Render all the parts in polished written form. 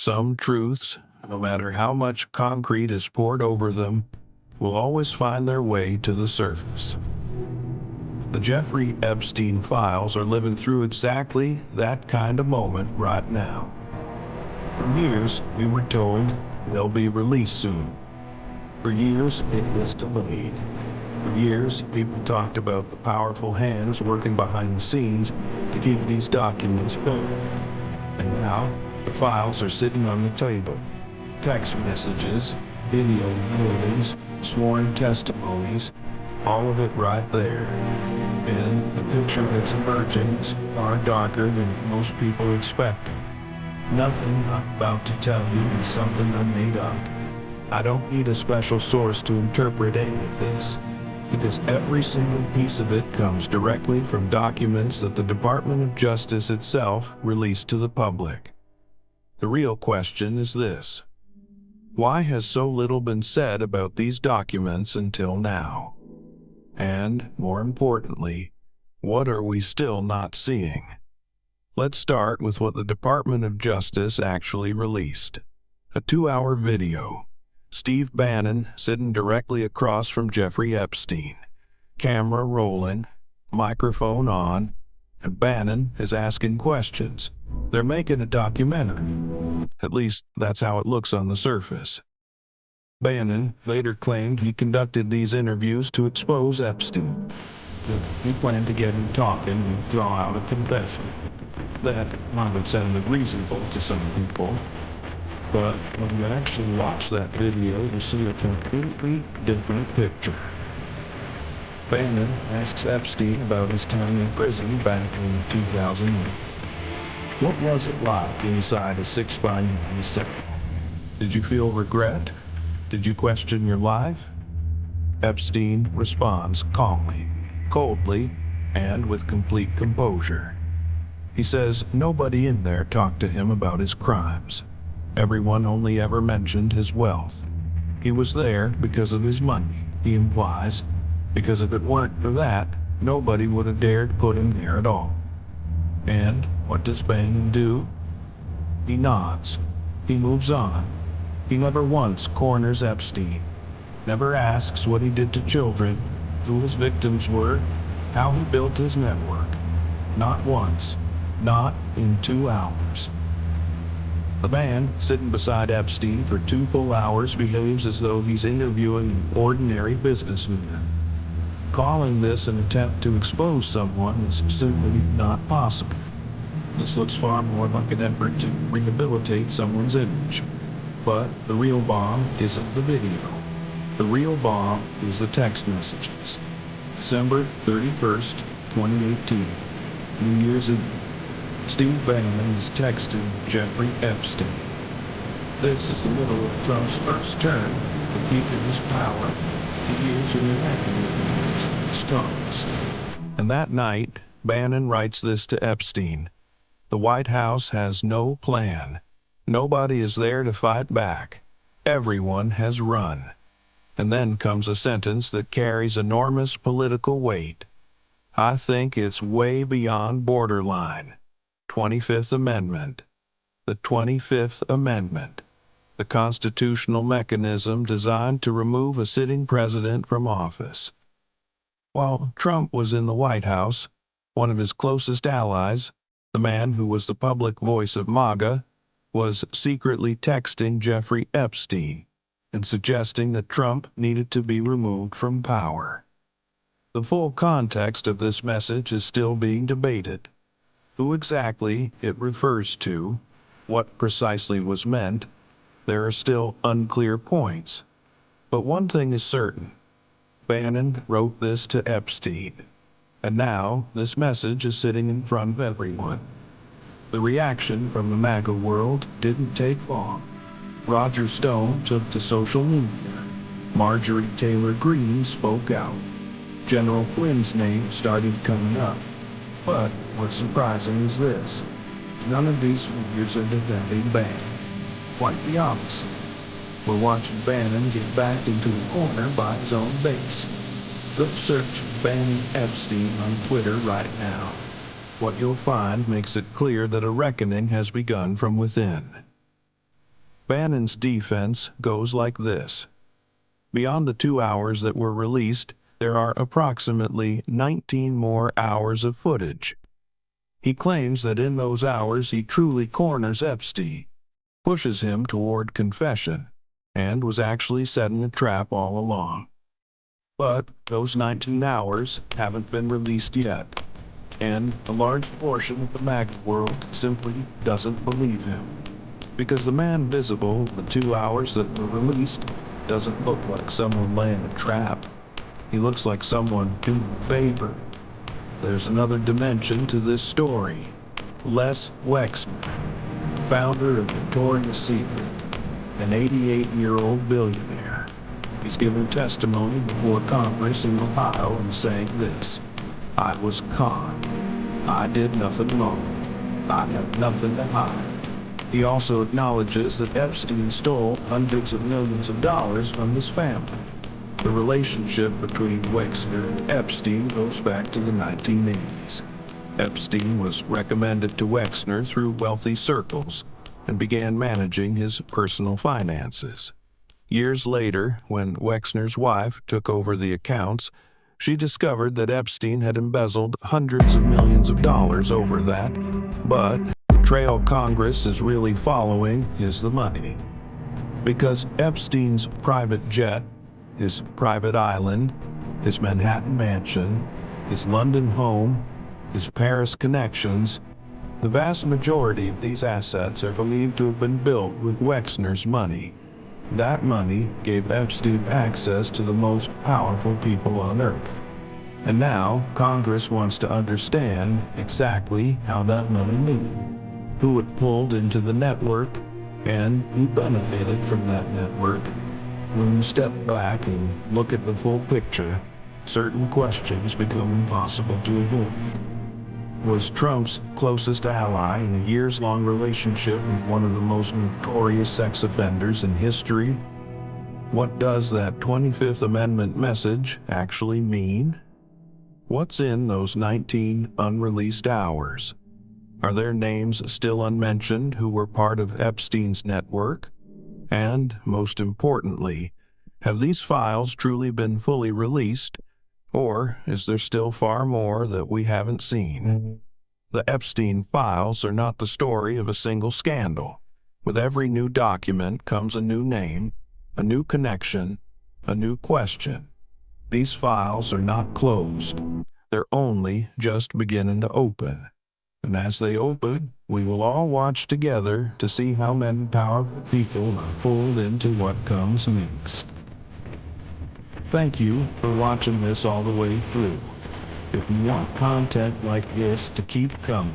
Some truths, no matter how much concrete is poured over them, will always find their way to the surface. The Jeffrey Epstein Files are living through exactly that kind of moment right now. For years, we were told they'll be released soon. For years, it was delayed. For years, people talked about the powerful hands working behind the scenes to keep these documents buried. And now, the files are sitting on the table. Text messages, video recordings, sworn testimonies, all of it right there. And the picture that's emerging is far darker than most people expected. Nothing I'm about to tell you is something I made up. I don't need a special source to interpret any of this, because every single piece of it comes directly from documents that the Department of Justice itself released to the public. The real question is this: why has so little been said about these documents until now? And, more importantly, what are we still not seeing? Let's start with what the Department of Justice actually released. A 2-hour video. Steve Bannon sitting directly across from Jeffrey Epstein. Camera rolling, microphone on, and Bannon is asking questions. They're making a documentary. At least, that's how it looks on the surface. Bannon later claimed he conducted these interviews to expose Epstein. He planned to get him talking and draw out a confession. That might have sounded reasonable to some people, but when you actually watch that video, you see a completely different picture. Bannon asks Epstein about his time in prison back in 2008. What was it like inside a 6x9 cell? Did you feel regret? Did you question your life? Epstein responds calmly, coldly, and with complete composure. He says nobody in there talked to him about his crimes. Everyone only ever mentioned his wealth. He was there because of his money, he implies, because if it weren't for that, nobody would have dared put him there at all. And what does Bannon do? He nods. He moves on. He never once corners Epstein. Never asks what he did to children, who his victims were, how he built his network. Not once. Not in 2 hours. The man sitting beside Epstein for 2 full hours behaves as though he's interviewing an ordinary businessman. Calling this an attempt to expose someone is simply not possible. This looks far more like an effort to rehabilitate someone's image. But the real bomb isn't the video. The real bomb is the text messages. December 31st, 2018. New Year's Eve. Steve Bannon is texting Jeffrey Epstein. This is the middle of Trump's first term, the peak of his power. The years are in the strongest. And that night, Bannon writes this to Epstein. The White House has no plan. Nobody is there to fight back. Everyone has run. And then comes a sentence that carries enormous political weight. I think it's way beyond borderline. 25th Amendment. The 25th Amendment. The constitutional mechanism designed to remove a sitting president from office. While Trump was in the White House, one of his closest allies, the man who was the public voice of MAGA, was secretly texting Jeffrey Epstein and suggesting that Trump needed to be removed from power. The full context of this message is still being debated. Who exactly it refers to, what precisely was meant, there are still unclear points. But one thing is certain. Bannon wrote this to Epstein, and now this message is sitting in front of everyone. The reaction from the MAGA world didn't take long. Roger Stone took to social media. Marjorie Taylor Greene spoke out. General Flynn's name started coming up. But what's surprising is this. None of these figures are defending Bannon. Quite the opposite. We're watching Bannon get backed into a corner by his own base. Go search Bannon Epstein on Twitter right now. What you'll find makes it clear that a reckoning has begun from within. Bannon's defense goes like this. Beyond the 2 hours that were released, there are approximately 19 more hours of footage. He claims that in those hours he truly corners Epstein, pushes him toward confession, and was actually setting a trap all along. But those 19 hours haven't been released yet, and a large portion of the MAGA world simply doesn't believe him. Because the man visible in the 2 hours that were released doesn't look like someone laying a trap. He looks like someone doing a favor. There's another dimension to this story. Les Wexner, founder of Victoria's Secret, an 88-year-old billionaire. He's given testimony before Congress in Ohio and saying this: "I was conned. I did nothing wrong. I have nothing to hide." He also acknowledges that Epstein stole hundreds of millions of dollars from his family. The relationship between Wexner and Epstein goes back to the 1980s. Epstein was recommended to Wexner through wealthy circles and began managing his personal finances. Years later, when Wexner's wife took over the accounts, she discovered that Epstein had embezzled hundreds of millions of dollars over that, but the trail Congress is really following is the money. Because Epstein's private jet, his private island, his Manhattan mansion, his London home, his Paris connections, the vast majority of these assets are believed to have been built with Wexner's money. That money gave Epstein access to the most powerful people on Earth. And now Congress wants to understand exactly how that money moved, who it pulled into the network, and who benefited from that network. When you step back and look at the full picture, certain questions become impossible to avoid. Was Trump's closest ally in a years-long relationship with one of the most notorious sex offenders in history? What does that 25th Amendment message actually mean? What's in those 19 unreleased hours? Are their names still unmentioned who were part of Epstein's network? And, most importantly, have these files truly been fully released, or is there still far more that we haven't seen? The Epstein Files are not the story of a single scandal. With every new document comes a new name, a new connection, a new question. These files are not closed. They're only just beginning to open. And as they open, we will all watch together to see how many powerful people are pulled into what comes next. Thank you for watching this all the way through. If you want content like this to keep coming,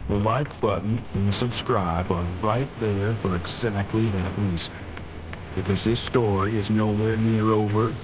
the like button and subscribe are right there for exactly that reason. Because this story is nowhere near over,